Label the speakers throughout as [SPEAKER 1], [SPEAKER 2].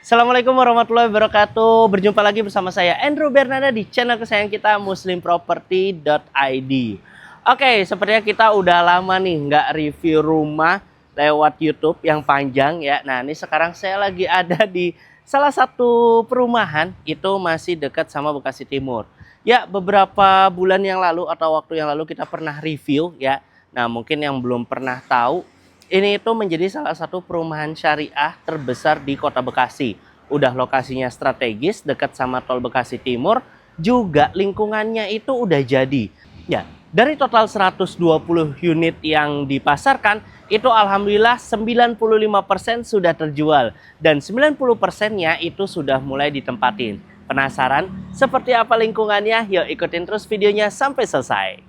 [SPEAKER 1] Assalamualaikum warahmatullahi wabarakatuh. Berjumpa lagi bersama saya Andrew Bernada di channel kesayangan kita muslimproperty.id. Oke, sepertinya kita udah lama nih nggak review rumah lewat YouTube yang panjang ya. Nah, ini sekarang saya lagi ada di salah satu perumahan, itu masih dekat sama Bekasi Timur. Ya, beberapa bulan yang lalu atau waktu yang lalu kita pernah review ya. Nah, mungkin yang belum pernah tahu, ini itu menjadi salah satu perumahan syariah terbesar di Kota Bekasi. Udah lokasinya strategis, dekat sama Tol Bekasi Timur, juga lingkungannya itu udah jadi. Ya, dari total 120 unit yang dipasarkan, itu alhamdulillah 95% sudah terjual. Dan 90%-nya itu sudah mulai ditempatin. Penasaran seperti apa lingkungannya? Yuk ikutin terus videonya sampai selesai.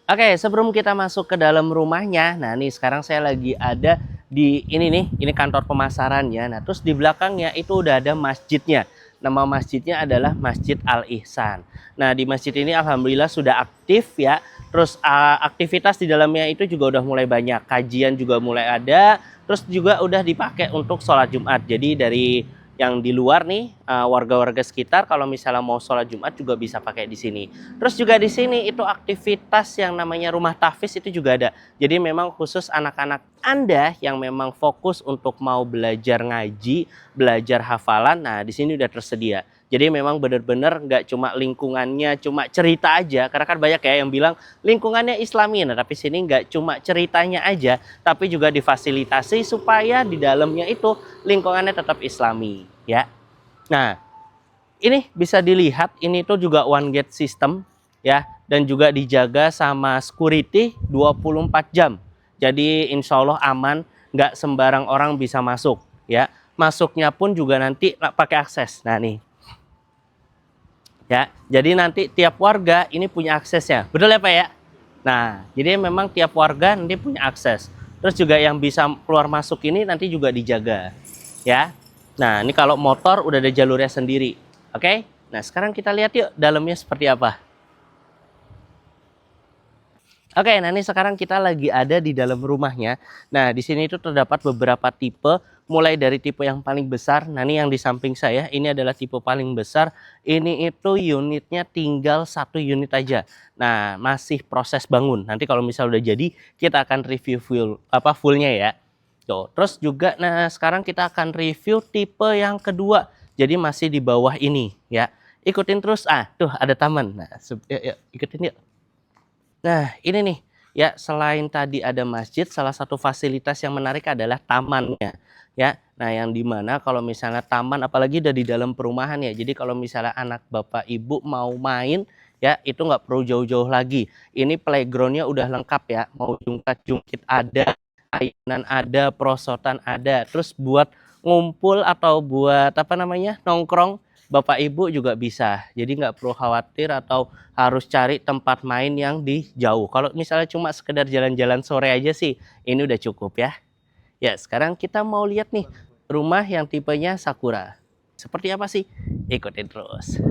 [SPEAKER 1] Oke, sebelum kita masuk ke dalam rumahnya, nah nih sekarang saya lagi ada di ini kantor pemasarannya. Nah, terus di belakangnya itu udah ada masjidnya. Nama masjidnya adalah Masjid Al Ihsan. Nah, di masjid ini alhamdulillah sudah aktif ya. Terus aktivitas di dalamnya itu juga udah mulai banyak. Kajian juga mulai ada. Terus juga udah dipakai untuk sholat Jumat. Jadi dari yang di luar nih, warga-warga sekitar kalau misalnya mau sholat Jumat juga bisa pakai di sini. Terus juga di sini itu aktivitas yang namanya rumah tahfiz itu juga ada. Jadi memang khusus anak-anak Anda yang memang fokus untuk mau belajar ngaji, belajar hafalan, nah di sini udah tersedia. Jadi memang benar-benar nggak cuma lingkungannya cuma cerita aja, karena kan banyak ya yang bilang lingkungannya Islami. Nah, tapi sini nggak cuma ceritanya aja, tapi juga difasilitasi supaya di dalamnya itu lingkungannya tetap Islami ya. Nah, ini bisa dilihat ini tuh juga one gate system ya, dan juga dijaga sama security 24 jam. Jadi insya Allah aman, nggak sembarang orang bisa masuk ya. Masuknya pun juga nanti pakai akses. Nah nih ya, jadi nanti tiap warga ini punya aksesnya, betul ya Pak ya? Nah, jadi memang tiap warga nanti punya akses. Terus juga yang bisa keluar masuk ini nanti juga dijaga ya. Nah, ini kalau motor udah ada jalurnya sendiri. Oke? Nah, sekarang kita lihat yuk dalamnya seperti apa. Oke, nah ini sekarang kita lagi ada di dalam rumahnya. Nah, di sini itu terdapat beberapa tipe, mulai dari tipe yang paling besar. Nah, ini yang di samping saya, ini adalah tipe paling besar. Ini itu unitnya tinggal 1 unit aja. Nah, masih proses bangun. Nanti kalau misal udah jadi, kita akan review fullnya ya. Tuh, terus juga, nah sekarang kita akan review tipe yang kedua. Jadi masih di bawah ini ya. Ikutin terus. Tuh ada taman. Nah, yuk, ikutin yuk. Nah, ini nih, ya selain tadi ada masjid, salah satu fasilitas yang menarik adalah tamannya, ya. Nah, yang dimana kalau misalnya taman, apalagi udah di dalam perumahan ya, jadi kalau misalnya anak bapak ibu mau main, ya itu nggak perlu jauh-jauh lagi. Ini playgroundnya udah lengkap ya, mau jungkat-jungkit ada, ayunan ada, perosotan ada, terus buat ngumpul atau buat apa namanya nongkrong, Bapak Ibu juga bisa. Jadi nggak perlu khawatir atau harus cari tempat main yang di jauh. Kalau misalnya cuma sekedar jalan-jalan sore aja sih, ini udah cukup ya. Ya, sekarang kita mau lihat nih rumah yang tipenya Sakura. Seperti apa sih? Ikutin terus.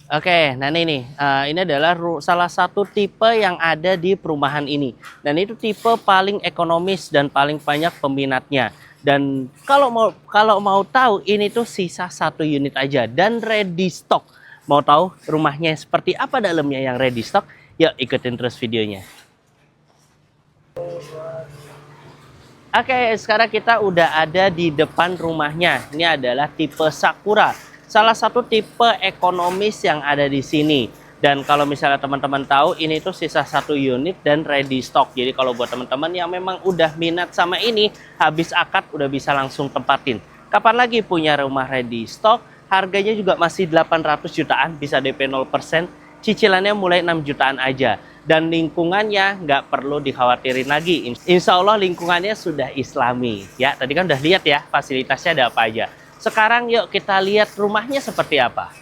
[SPEAKER 1] Oke, nah ini nih, ini adalah salah satu tipe yang ada di perumahan ini. Dan itu tipe paling ekonomis dan paling banyak peminatnya. Dan kalau mau tahu, ini tuh sisa 1 unit aja dan ready stock. Mau tahu rumahnya seperti apa dalamnya yang ready stock? Yuk ikutin terus videonya. Oke, sekarang kita udah ada di depan rumahnya. Ini adalah tipe Sakura, salah satu tipe ekonomis yang ada di sini. Dan kalau misalnya teman-teman tahu, ini tuh sisa 1 unit dan ready stock. Jadi kalau buat teman-teman yang memang udah minat sama ini, habis akad udah bisa langsung tempatin. Kapan lagi punya rumah ready stock? Harganya juga masih 800 jutaan, bisa DP 0%. Cicilannya mulai 6 jutaan aja. Dan lingkungannya nggak perlu dikhawatirin lagi. Insya Allah lingkungannya sudah Islami. Ya, tadi kan udah lihat ya fasilitasnya ada apa aja. Sekarang yuk kita lihat rumahnya seperti apa.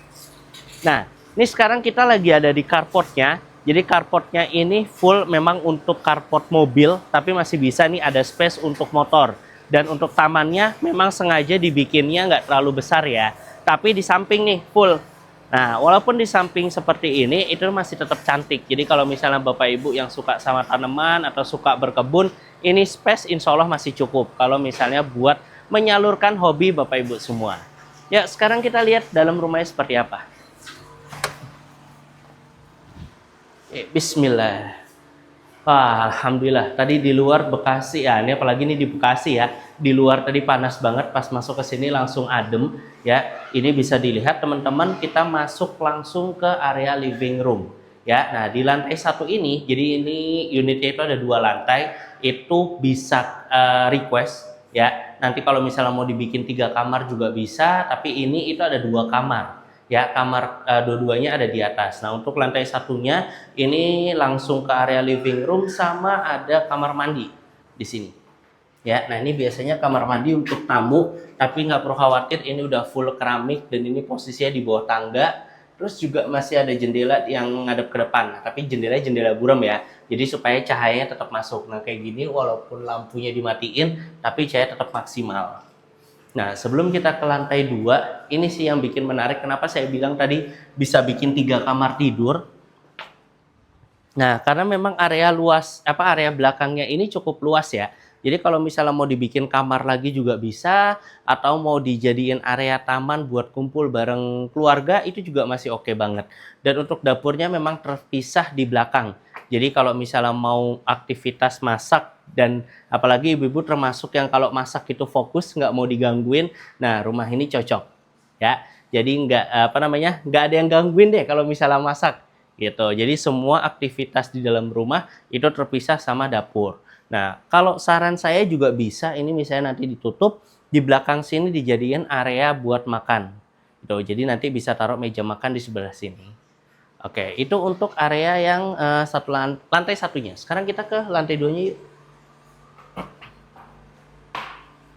[SPEAKER 1] Nah, ini sekarang kita lagi ada di carportnya. Jadi carportnya ini full memang untuk carport mobil, tapi masih bisa nih ada space untuk motor. Dan untuk tamannya memang sengaja dibikinnya nggak terlalu besar ya. Tapi di samping nih full Nah, walaupun di samping seperti ini, itu masih tetap cantik. Jadi kalau misalnya Bapak Ibu yang suka sama tanaman atau suka berkebun, ini space insya Allah masih cukup. Kalau misalnya buat menyalurkan hobi Bapak Ibu semua. Ya, sekarang kita lihat dalam rumahnya seperti apa. Bismillah. Wah, alhamdulillah. Tadi di luar Bekasi ya, ini apalagi ini di Bekasi ya. Di luar tadi panas banget, pas masuk ke sini langsung adem ya. Ini bisa dilihat teman-teman, kita masuk langsung ke area living room ya. Nah, di lantai satu ini, jadi ini unitnya itu ada 2 lantai, itu bisa request ya. Nanti kalau misalnya mau dibikin 3 kamar juga bisa, tapi ini itu ada 2 kamar. Ya, kamar dua-duanya ada di atas. Nah, untuk lantai satunya ini langsung ke area living room sama ada kamar mandi di sini. Ya, nah ini biasanya kamar mandi untuk tamu, tapi nggak perlu khawatir, ini udah full keramik dan ini posisinya di bawah tangga. Terus juga masih ada jendela yang ngadep ke depan, nah, tapi jendelanya jendela buram ya. Jadi supaya cahayanya tetap masuk. Nah, kayak gini walaupun lampunya dimatiin, tapi cahaya tetap maksimal. Nah, sebelum kita ke lantai 2, ini sih yang bikin menarik. Kenapa saya bilang tadi bisa bikin 3 kamar tidur? Nah, karena memang area luas, area belakangnya ini cukup luas ya. Jadi kalau misalnya mau dibikin kamar lagi juga bisa, atau mau dijadiin area taman buat kumpul bareng keluarga, itu juga masih oke banget. Dan untuk dapurnya memang terpisah di belakang. Jadi kalau misalnya mau aktivitas masak, dan apalagi ibu-ibu termasuk yang kalau masak itu fokus, nggak mau digangguin, nah rumah ini cocok ya. Jadi nggak ada yang gangguin deh kalau misalnya masak gitu. Jadi semua aktivitas di dalam rumah itu terpisah sama dapur. Nah, kalau saran saya juga bisa ini misalnya nanti ditutup, di belakang sini dijadiin area buat makan gitu. Jadi nanti bisa taruh meja makan di sebelah sini. Oke, itu untuk area yang lantai satunya. Sekarang kita ke lantai 2-nya yuk.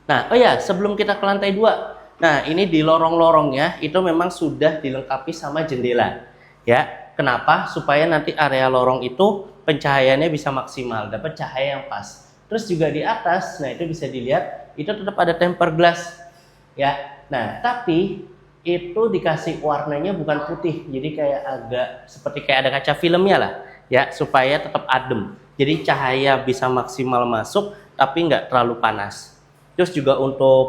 [SPEAKER 1] Nah, oh ya, sebelum kita ke lantai 2, nah ini di lorong-lorongnya itu memang sudah dilengkapi sama jendela. Ya, kenapa? Supaya nanti area lorong itu pencahayaannya bisa maksimal, dapat cahaya yang pas. Terus juga di atas, nah itu bisa dilihat, itu tetap ada tempered glass. Ya, nah tapi itu dikasih warnanya bukan putih, jadi kayak agak seperti kayak ada kaca filmnya lah, ya supaya tetap adem. Jadi cahaya bisa maksimal masuk, tapi nggak terlalu panas. Terus juga untuk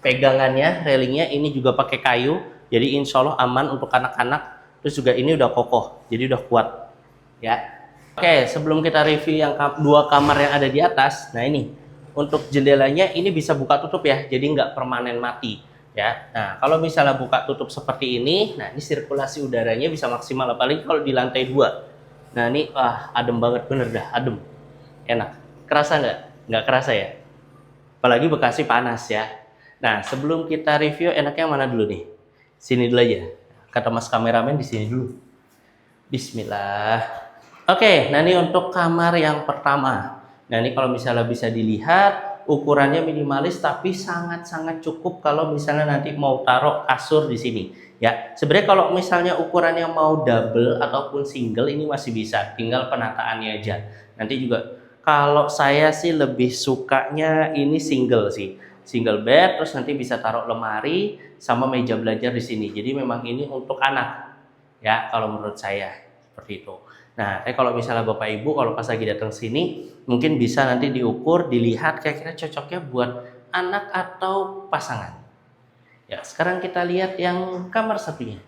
[SPEAKER 1] pegangannya, railingnya ini juga pakai kayu, jadi insya Allah aman untuk anak-anak. Terus juga ini udah kokoh, jadi udah kuat ya. Oke, sebelum kita review yang 2 kamar yang ada di atas, nah ini untuk jendelanya ini bisa buka tutup ya, jadi nggak permanen mati ya. Nah, kalau misalnya buka tutup seperti ini, nah ini sirkulasi udaranya bisa maksimal, apalagi kalau di lantai 2. Nah ini adem banget, bener dah adem, enak. Kerasa nggak? Nggak kerasa ya? Apalagi Bekasi panas ya. Nah, sebelum kita review enaknya mana dulu nih? Sini dulu aja. Kata Mas kameramen di sini dulu. Bismillah. Oke, nah ini untuk kamar yang pertama. Nah, ini kalau misalnya bisa dilihat ukurannya minimalis tapi sangat-sangat cukup kalau misalnya nanti mau taruh kasur di sini. Ya, sebenarnya kalau misalnya ukurannya mau double ataupun single ini masih bisa, tinggal penataannya aja. Nanti juga kalau saya sih lebih sukanya ini single sih. Single bed, terus nanti bisa taruh lemari sama meja belajar di sini. Jadi memang ini untuk anak. Ya, kalau menurut saya seperti itu. Nah, kalau misalnya Bapak Ibu kalau pas lagi datang sini, mungkin bisa nanti diukur, dilihat kira-kira cocoknya buat anak atau pasangan. Ya, sekarang kita lihat yang kamar satunya.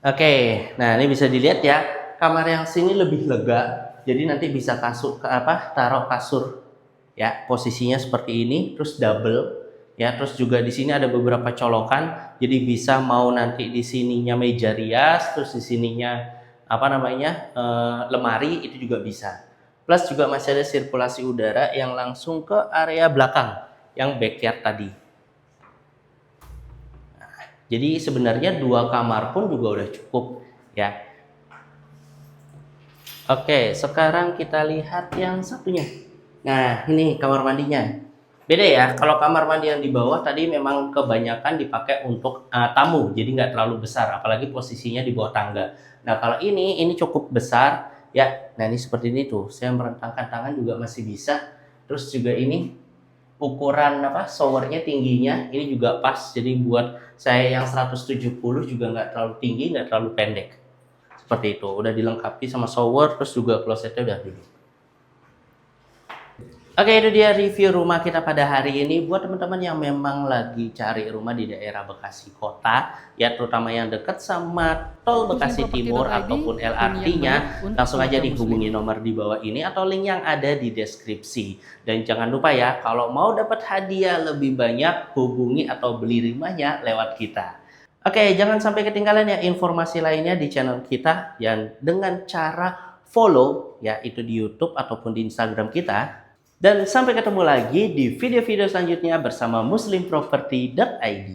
[SPEAKER 1] Oke, nah ini bisa dilihat ya. Kamar yang sini lebih lega, jadi nanti bisa taruh kasur ya, posisinya seperti ini, terus double ya, terus juga di sini ada beberapa colokan, jadi bisa mau nanti di sininya meja rias, terus di sininya lemari, itu juga bisa. Plus juga masih ada sirkulasi udara yang langsung ke area belakang yang backyard tadi. Nah, jadi sebenarnya 2 kamar pun juga udah cukup ya. Oke, sekarang kita lihat yang satunya. Nah, ini kamar mandinya. Beda ya, kalau kamar mandi yang di bawah tadi memang kebanyakan dipakai untuk tamu, jadi nggak terlalu besar, apalagi posisinya di bawah tangga. Nah, kalau ini cukup besar ya. Nah, ini seperti ini tuh, saya merentangkan tangan juga masih bisa. Terus juga ini ukuran apa showernya tingginya ini juga pas. Jadi buat saya yang 170 juga nggak terlalu tinggi, nggak terlalu pendek. Seperti itu. Udah dilengkapi sama shower, terus juga klosetnya udah duduk. Oke, itu dia review rumah kita pada hari ini. Buat teman-teman yang memang lagi cari rumah di daerah Bekasi Kota, ya terutama yang dekat sama Tol Bekasi Timur ataupun LRT-nya, langsung aja dihubungi nomor di bawah ini atau link yang ada di deskripsi. Dan jangan lupa ya, kalau mau dapat hadiah lebih banyak, hubungi atau beli rumahnya lewat kita. Oke, jangan sampai ketinggalan ya informasi lainnya di channel kita yang dengan cara follow, ya itu di YouTube ataupun di Instagram kita. Dan sampai ketemu lagi di video-video selanjutnya bersama muslimproperty.id.